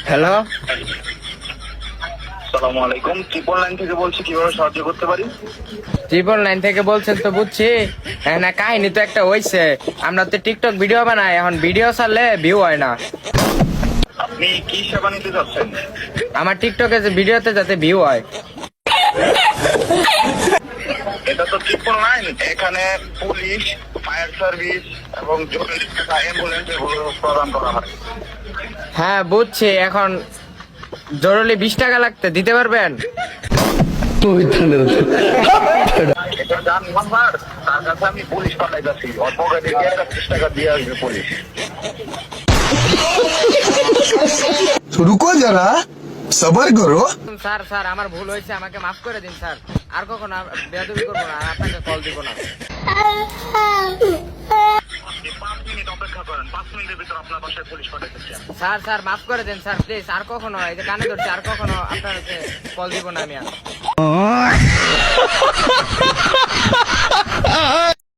Hello, আসসালামু আলাইকুম। 999 থেকে বলছি, কিভাবে সাহায্য করতে পারি? 999 থেকে বলছেন তো বুঝছি। না কাহিনী তো একটা হইছে, আমরা তো টিকটক ভিডিও বানাই, এখন ভিডিও ছাড়লে ভিউ হয় না। আপনি কি সেবা নিতে চাচ্ছেন? আমার টিকটকে যে ভিডিওতে যাতে ভিউ হয়। এটা তো 999, এখানে পুলিশ, ফায়ার সার্ভিস এবং জরুরি অ্যাম্বুলেন্স এগুলো প্রদান করা হয়। হ্যাঁ বুঝছি, এখন জরুরি 20 টাকা লাগতে দিতে পারবেন? এটা যার নাম্বার, তার কাছে আমি পুলিশ পাঠাইতেছি। ওর পকেটে গিয়ে 30 টাকা দিয়ে আসবে পুলিশ। तो रुको जरा सबर करो। স্যার স্যার আমার ভুল হয়েছে, আমাকে মাফ করে দিন স্যার। আর কখনো বেয়াদবি করবো না, আর আপনাকে কল দিব না। আপনি 5 মিনিট অপেক্ষা করেন, 5 মিনিটের ভিতর আপনার বাসায় পুলিশ পাঠাইতেছি। স্যার স্যার মাফ করে দেন স্যার, প্লিজ। আর কখনো এই যে কানে ধরছি, আর কখনো আপনার কল দিব না আমি আর।